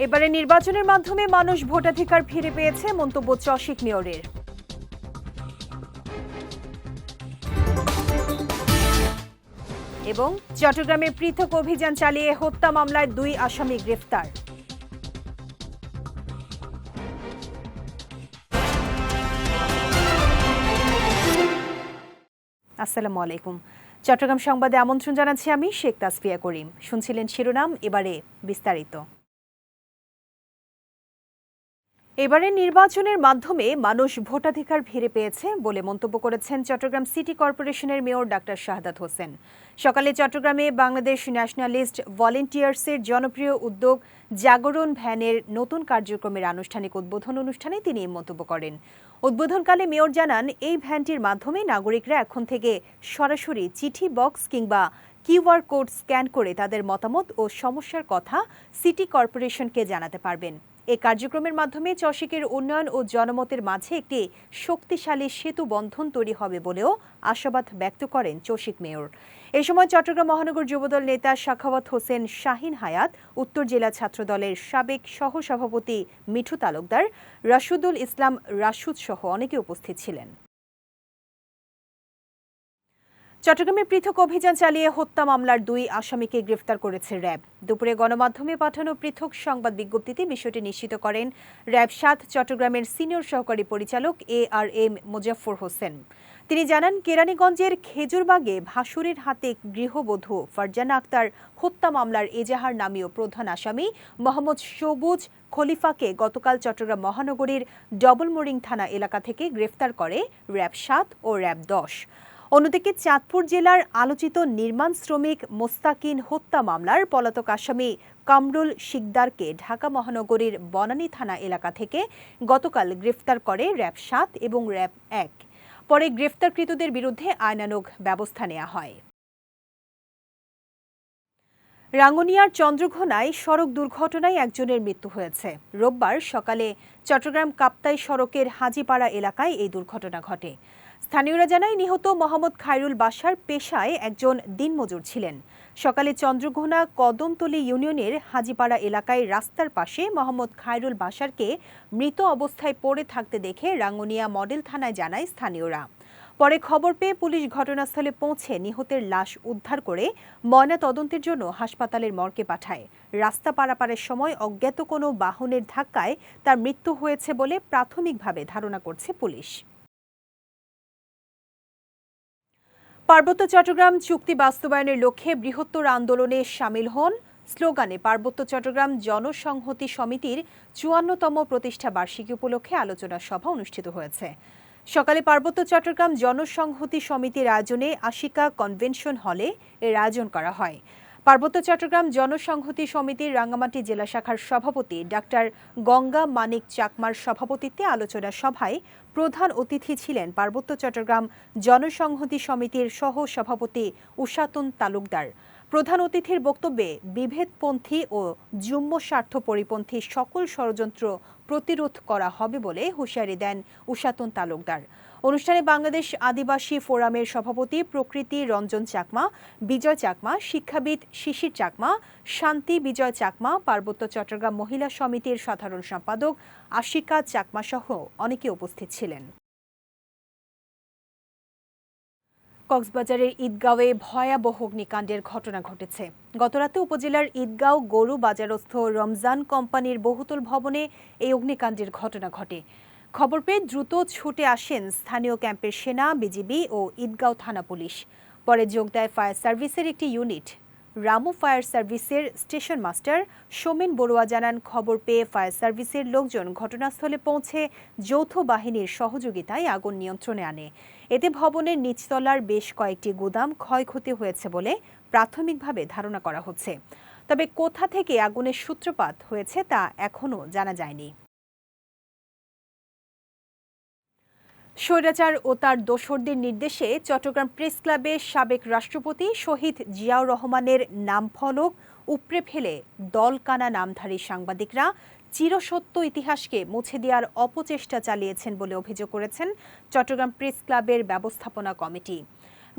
এবারে নির্বাচনের মাধ্যমে মানুষ ভোটাধিকার ফিরে পেয়েছে মন্তব্য চসিক মেয়রের। এবং চট্টগ্রামে পৃথক অভিযান চালিয়ে হত্যা মামলায় 2 আসামি গ্রেফতার। আসসালামু আলাইকুম। চট্টগ্রাম সংবাদে আমন্ত্রণ জানাচ্ছি আমি শেখ তাসফিয়া করিম। শুনছিলেন শিরোনাম, এবারে বিস্তারিত। এবারে নির্বাচনের মাধ্যমে মানুষ ভোটাধিকার ফিরে পেয়েছে বলে মন্তব্য করেছেন চট্টগ্রাম সিটি কর্পোরেশনের মেয়র ডাক্তার শাহাদাত হোসেন। সকালে চট্টগ্রামে বাংলাদেশ ন্যাশনালিস্ট ভলেন্টিয়ার্সের জনপ্রিয় উদ্যোগ জাগরণ ভ্যানের নতুন কার্যক্রমের আনুষ্ঠানিক উদ্বোধন অনুষ্ঠানে তিনি এই মন্তব্য করেন। উদ্বোধনকালে মেয়র জানান, এই ভ্যানটির মাধ্যমে নাগরিকরা এখন থেকে সরাসরি চিঠি বক্স কিংবা কিউআর কোড স্ক্যান করে তাদের মতামত ও সমস্যার কথা সিটি কর্পোরেশনকে জানাতে পারবেন। এই কার্যক্রমের মাধ্যমে চসিকের উন্নয়ন ও জনমতের মাঝে একটি শক্তিশালী সেতু বন্ধন তৈরি হবে বলেও আশাবাদ ব্যক্ত করেন চসিক মেয়র। এই সময় চট্টগ্রাম মহানগর যুবদল নেতা সাখাওয়াত হোসেন শাহিন হায়াত, উত্তর জেলা ছাত্রদলের সাবেক সহসভাপতি মিঠু তালুকদার, রাশুদুল ইসলাম রাশুদ সহ অনেকে উপস্থিত ছিলেন। চট্টগ্রামে পৃথক অভিযান চালিয়ে হত্যা মামলার 2 আসামিকে গ্রেফতার করেছে র্যাব। দুপুরে গণমাধ্যমে পাঠানো পৃথক সংবাদ বিজ্ঞপ্তিতে বিষয়টি নিশ্চিত করেন র্যাব 7 চট্টগ্রামের সিনিয়র সহকারী পরিচালক ARM মোজাফফর হোসেন। তিনি জানান, কেরানীগঞ্জের খেজুরবাগে ভাসুরের হাতে গৃহবধূ ফারজানা আক্তার হত্যা মামলার এজাহার নামীয় প্রধান আসামি মোহাম্মদ সবুজ খলিফাকে গতকাল চট্টগ্রাম মহানগরীর ডবলমোরিং থানা এলাকা থেকে গ্রেফতার করে র্যাব 7 ও র্যাব 10। অন্যদিকে চাঁদপুর জেলার আলোচিত নির্মাণ শ্রমিক মোস্তাকিন হত্যা মামলার পলাতক আসামি কামরুল শিকদারকে ঢাকা মহানগরীর বনানী থানা এলাকা থেকে গতকাল গ্রেফতার করে র্যাব 7 এবং র্যাব 1। পরে গ্রেফতারকৃতদের বিরুদ্ধে আইনানুগ ব্যবস্থা নেওয়া হয়। রাঙ্গুনিয়ার চন্দ্রঘোনায় সড়ক দুর্ঘটনায় একজনের মৃত্যু হয়েছে। রোববার সকালে চট্টগ্রাম কাপ্তাই সড়কের হাজিপাড়া এলাকায় এই দুর্ঘটনা ঘটে। স্থানীয়রা জানায়, নিহত মোহাম্মদ খায়রুল বাশার পেশায় একজন দিনমজুর ছিলেন। সকালে চন্দ্রঘোনা কদমতলী ইউনিয়নের হাজিপাড়া এলাকায় রাস্তার পাশে মোহাম্মদ খায়রুল বাশারকে মৃত অবস্থায় পড়ে থাকতে দেখে রাঙ্গুনিয়া মডেল থানায় জানায় স্থানীয়রা। পরে খবর পেয়ে পুলিশ ঘটনাস্থলে পৌঁছে নিহতের লাশ উদ্ধার করে ময়না তদন্তের জন্য হাসপাতালের মর্গে পাঠায়। রাস্তা পারাপারের সময় অজ্ঞাত কোনো বাহনের ধাক্কায় তার মৃত্যু হয়েছে বলে প্রাথমিকভাবে ধারণা করছে পুলিশ। পার্বত্য চট্টগ্রাম চুক্তি বাস্তবায়নের লক্ষ্যে বৃহত্তর আন্দোলনে শামিল হন স্লোগানে পার্বত্য চট্টগ্রাম জনসংহতি সমিতির 54তম প্রতিষ্ঠা বার্ষিকী উপলক্ষে আলোচনা সভা অনুষ্ঠিত হয়েছে। সকালে পার্বত্য চট্টগ্রাম জনসংহতি সমিতির আয়োজনে আশিকা কনভেনশন হলে এর আয়োজন করা হয়। পার্বত্য চট্টগ্রাম জনসংহতি সমিতির রাঙ্গামাটি জেলা শাখার সভাপতি ডাক্তার গঙ্গা মানিক চাকমার সভাপতিত্বে আলোচনা সভায় প্রধান অতিথি ছিলেন পার্বত্য চট্টগ্রাম জনসংহতি সমিতির সহ সভাপতি উষাতুন তালুকদার। প্রধান অতিথির বক্তব্যে বিভেদপন্থী ও যুগ্ম স্বার্থ পরিপন্থী সকল ষড়যন্ত্র প্রতিরোধ করা হবে বলে হুঁশিয়ারি দেন উষাতুন তালুকদার। অনুষ্ঠানে বাংলাদেশ আদিবাসী ফোরামের সভাপতি প্রকৃতি রঞ্জন চাকমা, বিজয় চাকমা, শিক্ষাবিদ শিশির চাকমা, শান্তি বিজয় চাকমা, পার্বত্য চট্টগ্রাম মহিলা সমিতির সাধারণ সম্পাদক আশিকা চাকমা সহ অনেকে উপস্থিত ছিলেন। কক্সবাজারের ঈদগাঁওয়ে ভয়াবহ অগ্নিকাণ্ডের ঘটনা ঘটেছে। গতরাতে উপজেলার ঈদগাঁও গরু বাজারস্থ রমজান কোম্পানির বহুতল ভবনে এই অগ্নিকাণ্ডের ঘটনা ঘটে। খবর পেয়ে দ্রুত ছুটে আসেন স্থানীয় ক্যাম্পের সেনা, বিজিবি ও ঈদগাঁও থানা পুলিশ। পরে যোগ দেয় ফায়ার সার্ভিসের একটি ইউনিট। রামু ফায়ার সার্ভিসের স্টেশন মাস্টার সোমেন বড়ুয়া জানান, খবর পেয়ে ফায়ার সার্ভিসের লোকজন ঘটনাস্থলে পৌঁছে যৌথ বাহিনীর সহযোগিতায় আগুন নিয়ন্ত্রণে আনে। এতে ভবনের নিচতলার বেশ কয়েকটি গুদাম ক্ষয়ক্ষতি হয়েছে বলে প্রাথমিকভাবে ধারণা করা হচ্ছে। তবে কোথা থেকে আগুনের সূত্রপাত হয়েছে তা এখনও জানা যায়নি। স্বৈরাচার ও তার দোসরদের নির্দেশে চট্টগ্রাম প্রেস ক্লাবে সাবেক রাষ্ট্রপতি শহীদ জিয়াউর রহমানের নামফলক উপড়ে ফেলে দলকানা নামধারী সাংবাদিকরা চিরসত্য ইতিহাসকে মুছে দেওয়ার অপচেষ্টা চালিয়েছেন বলে অভিযোগ করেছেন চট্টগ্রাম প্রেস ক্লাবের ব্যবস্থাপনা কমিটি।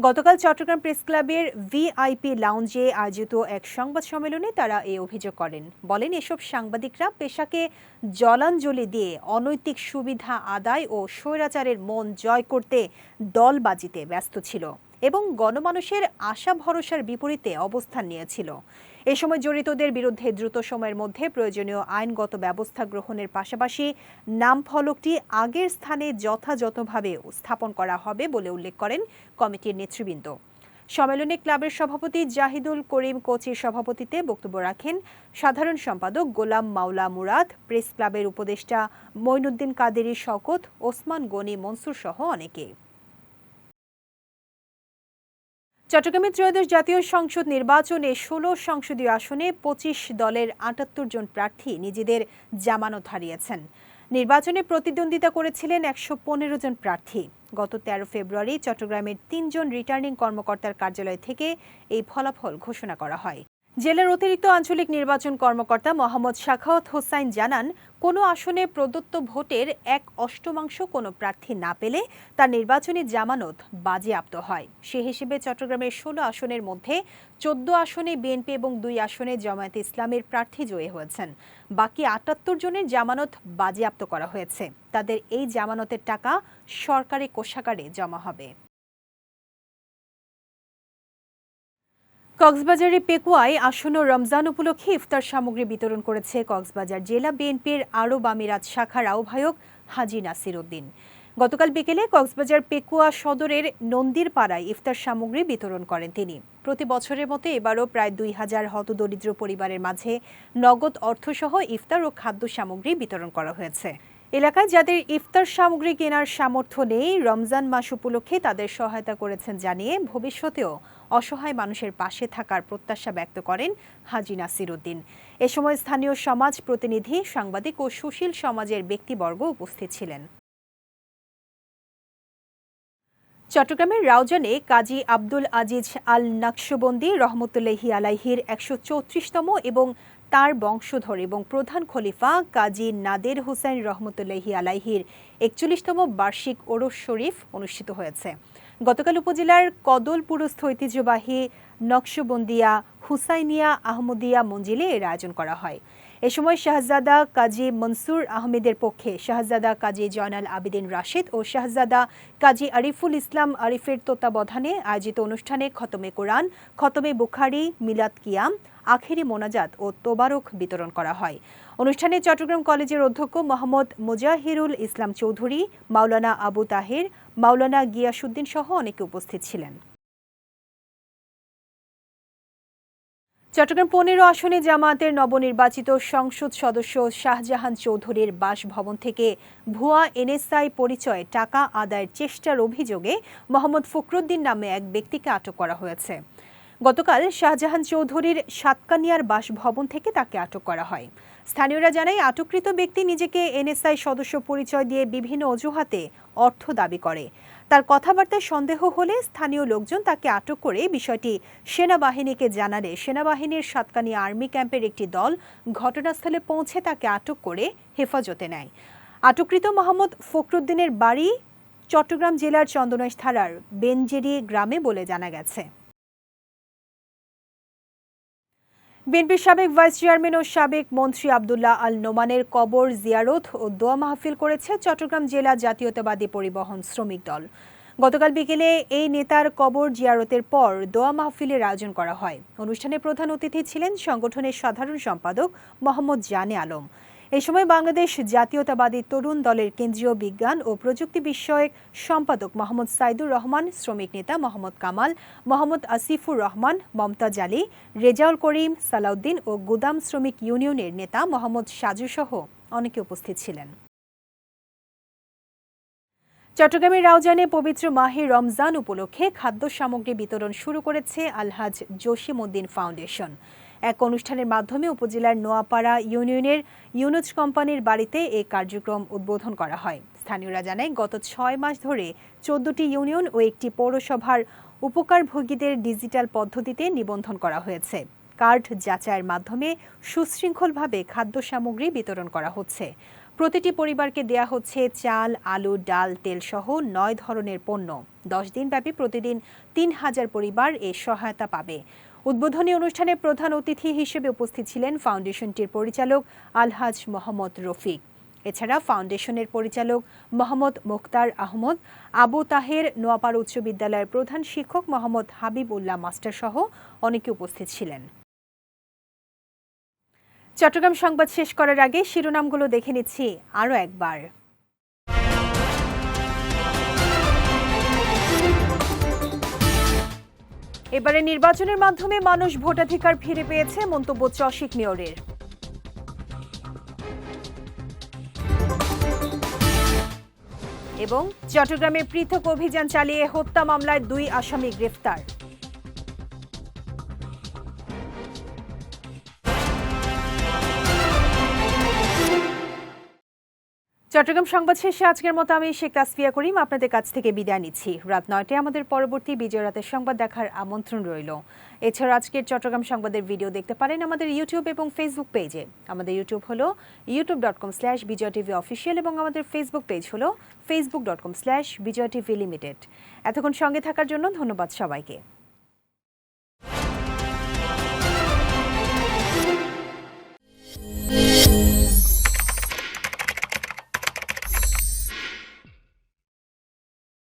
গতকাল চট্টগ্রাম প্রেস ক্লাবের ভিআইপি লাউঞ্জে আয়োজিত এক সংবাদ সম্মেলনে তারা এই অভিযোগ করেন। বলেন, এসব সাংবাদিকরা পেশাকে জলাঞ্জলি দিয়ে অনৈতিক সুবিধা আদায় ও স্বৈরাচারের মন জয় করতে দলবাজিতে ব্যস্ত ছিল এবং গণমানুষের আশা ভরসার বিপরীতে অবস্থান নিয়েছিল। এ সময় জড়িতদের বিরুদ্ধে দ্রুত সময়ের মধ্যে প্রয়োজনীয় আইনগত ব্যবস্থা গ্রহণের পাশাপাশি নাম ফলকটি আগের স্থানে যথাযথভাবে স্থাপন করা হবে বলে উল্লেখ করেন কমিটির নেতৃবৃন্দ। সম্মেলনে ক্লাবের সভাপতি জাহিদুল করিম কোচির সভাপতিত্বে বক্তব্য রাখেন সাধারণ সম্পাদক গোলাম মাওলা মুরাদ, প্রেস ক্লাবের উপদেষ্টা মঈনুদ্দিন কাদেরী শওকত, ওসমান গনি মনসুর সহ অনেকে। চট্টগ্রামে ত্রয়োদশ জাতীয় সংসদ নির্বাচনে ১৬ সংসদীয় আসনে ২৫ দলের ৭৮ জন প্রার্থী নিজেদের জামানত হারিয়েছেন। নির্বাচনে প্রতিদ্বন্দ্বিতা করেছিলেন ১১৫ জন প্রার্থী। গত ১৩ ফেব্রুয়ারি চট্টগ্রামের ৩ জন রিটার্নিং কর্মকর্তার কার্যালয় থেকে এই ফলাফল ঘোষণা করা হয়। জেলার অতিরিক্ত আঞ্চলিক নির্বাচন কর্মকর্তা মোহাম্মদ সাখাওয়াত হোসাইন জানান, কোনো আসনে প্রদত্ত ভোটের ১/৮ কোনো প্রার্থী না পেলে তার নির্বাচনী জামানত বাজেয়াপ্ত হয়। সে হিসেবে চট্টগ্রামের ১৬ আসনের মধ্যে ১৪ আসনে বিএনপি এবং ২ আসনে জামায়াতে ইসলামের প্রার্থী জয়ী হয়েছেন। বাকি ৭৮ জনের জামানত বাজেয়াপ্ত করা হয়েছে। তাদের এই জামানতের টাকা সরকারি কোষাগারে জমা হবে। কক্সবাজারে পেকুয়ায় আসন্ন রমজান উপলক্ষে ইফতার সামগ্রী বিতরণ করেছে কক্সবাজার জেলা বিএনপির আরব আমিরাত শাখার আহ্বায়ক হাজি নাসির উদ্দিন। গতকাল বিকেলে কক্সবাজার পেকুয়া সদরের নন্দীরপাড়ায় ইফতার সামগ্রী বিতরণ করেন তিনি। প্রতি বছরের মতো এবারও প্রায় ২,০০০ হতদরিদ্র পরিবারের মাঝে নগদ অর্থসহ ইফতার ও খাদ্য সামগ্রী বিতরণ করা হয়েছে। এলাকায় যাদের ইফতার সামগ্রী কেনার সামর্থ্য নেই, রমজান মাস উপলক্ষে তাদের সহায়তা করেছেন জানিয়ে ভবিষ্যতেও অসহায় মানুষের পাশে থাকার প্রত্যাশা ব্যক্ত করেন হাজি নাসির উদ্দিন। এ সময় স্থানীয় সমাজ প্রতিনিধি, সাংবাদিক ও সুশীল সমাজের ব্যক্তিবর্গ উপস্থিত ছিলেন। চট্টগ্রামের রাউজানে কাজী আব্দুল আজিজ আল নকশবন্দি রহমতুল্লাহি আলাইহির ১৩৪তম এবং তার বংশধর এবং প্রধান খলিফা কাজী নাদের হুসাইন রহমতুল্লাহি আলাইহির ৪১তম বার্ষিক ওরস শরীফ অনুষ্ঠিত হয়েছে। গতকাল উপজেলার কদলপুরস্থ ঐতিহ্যবাহী নকশবন্দিয়া হুসাইনিয়া আহমদিয়া মঞ্জিলে এর আয়োজন করা হয়। এ সময় শাহজাদা কাজী মনসুর আহমেদের পক্ষে শাহজাদা কাজী জয়নাল আবেদিন রাশেদ ও শাহজাদা কাজী আরিফুল ইসলাম আরিফের তত্ত্বাবধানে আয়োজিত অনুষ্ঠানে খতমে কোরআন, খতমে বুখারি, মিলাদ কিয়াম, আখেরি মোনাজাত ও তোবারক বিতরণ করা হয়। অনুষ্ঠানে চট্টগ্রাম কলেজের অধ্যক্ষ মোহাম্মদ মুজাহিরুল ইসলাম চৌধুরী, মাওলানা আবু তাহের, মাওলানা গিয়াসউদ্দিন সহ অনেকে উপস্থিত ছিলেন। চট্টগ্রাম ১৫ আসনে জামায়াতের নবনির্বাচিত সংসদ সদস্য শাহজাহান চৌধুরীর বাসভবন থেকে ভুয়া এনএসআই পরিচয়ে টাকা আদায়ের চেষ্টার অভিযোগে মোহাম্মদ ফখরুদ্দিন নামে এক ব্যক্তিকে আটক করা হয়েছে। গতকাল শাহজাহান চৌধুরীর সাতকানিয়ার বাসভবন থেকে তাকে আটক করা হয়। স্থানীয়রা জানায়, আটককৃত ব্যক্তি নিজেকে এনএসআই সদস্য পরিচয় দিয়ে বিভিন্ন অজুহাতে অর্থ দাবি করে। তার কথাবার্তায় সন্দেহ হলে স্থানীয় লোকজন তাকে আটক করে বিষয়টি সেনাবাহিনীকে জানালে সেনাবাহিনীর সাতকানিয়া আর্মি ক্যাম্পের একটি দল ঘটনাস্থলে পৌঁছে তাকে আটক করে হেফাজতে নেয়। আটককৃত মোহাম্মদ ফখরুদ্দিনের বাড়ি চট্টগ্রাম জেলার চন্দনাইশ থানার বেনজেরি গ্রামে বলে জানা গেছে। বিএনপির সাবেক ভাইস চেয়ারম্যান ও সাবেক মন্ত্রী আব্দুল্লাহ আল নোমানের কবর জিয়ারত ও দোয়া মাহফিল করেছে চট্টগ্রাম জেলা জাতীয়তাবাদী পরিবহন শ্রমিক দল। গতকাল বিকেলে এই নেতার কবর জিয়ারতের পর দোয়া মাহফিলের আয়োজন করা হয়। অনুষ্ঠানে প্রধান অতিথি ছিলেন সংগঠনের সাধারণ সম্পাদক মোহাম্মদ জানে আলম। এই সময় বাংলাদেশ জাতীয়তাবাদী তরুণ দলের কেন্দ্রীয় বিজ্ঞান ও প্রযুক্তি বিষয়ক সম্পাদক মোহাম্মদ সাইদুর রহমান, শ্রমিক নেতা মোহাম্মদ কামাল, মোহাম্মদ আসিফুর রহমান, মমতাজ আলী, রেজাউল করিম, সালাউদ্দিন ও গুদাম শ্রমিক ইউনিয়নের নেতা মোহাম্মদ সাজু সহ অনেকে উপস্থিত ছিলেন। চট্টগ্রামের রাউজানে পবিত্র মাহে রমজান উপলক্ষে খাদ্য সামগ্রী বিতরণ শুরু করেছে আলহাজ জসিমউদ্দিন ফাউন্ডেশন। এক অনুষ্ঠানের মাধ্যমে উপজেলার নোয়াপাড়া ইউনিয়নের ইউনুজ কোম্পানির বাড়িতে এই কার্যক্রম উদ্বোধন করা হয়। স্থানীয়রা জানায়, গত ৬ মাস ধরে ১৪টি ইউনিয়ন ও একটি পৌরসভার উপকারভোগীদের ডিজিটাল পদ্ধতিতে নিবন্ধন করা হয়েছে। কার্ড যাচাইয়ের মাধ্যমে সুশৃঙ্খলভাবে খাদ্য সামগ্রী বিতরণ করা হচ্ছে। প্রতিটি পরিবারকে দেয়া হচ্ছে চাল, আলু, ডাল, তেলসহ ৯ ধরনের পণ্য। ১০ দিনব্যাপী প্রতিদিন ৩,০০০ পরিবার এ সহায়তা পাবে। উদ্বোধনী অনুষ্ঠানে প্রধান অতিথি হিসেবে উপস্থিত ছিলেন ফাউন্ডেশনটির পরিচালক আলহাজ মোহাম্মদ রফিক। এছাড়া ফাউন্ডেশনের পরিচালক মোহাম্মদ মুখতার আহমদ, আবু তাহের, নোয়াপাড়া উচ্চ বিদ্যালয়ের প্রধান শিক্ষক মোহাম্মদ হাবিব উল্লাহ মাস্টার সহ অনেকে উপস্থিত ছিলেন। চট্টগ্রাম সংবাদ শেষ করার আগে শিরোনামগুলো দেখে নিচ্ছি আরও একবার। এবারে নির্বাচনের মাধ্যমে মানুষ ভোটাধিকার ফিরে পেয়েছে, মন্তব্য চসিক মেয়রের। এবং চট্টগ্রামে পৃথক অভিযান চালিয়ে হত্যা মামলায় ২ আসামি গ্রেফতার। চট্টগ্রাম সংবাদ শেষে আজকের মতো আমি শেখ তাসফিয়া করিম আপনাদের কাছ থেকে বিদায় নিচ্ছি। রাত ৯টায় আমাদের পরবর্তী বিজয় রাতের সংবাদ দেখার আমন্ত্রণ রইল। এছাড়া আজকের চট্টগ্রাম সংবাদের ভিডিও দেখতে পারেন আমাদের ইউটিউব এবং ফেসবুক পেজে। আমাদের ইউটিউব হলো youtube.com/BJTVOfficial এবং আমাদের ফেসবুক পেজ হলো facebook.com/BJTVLimited। এতক্ষণ সঙ্গে থাকার জন্য ধন্যবাদ সবাইকে।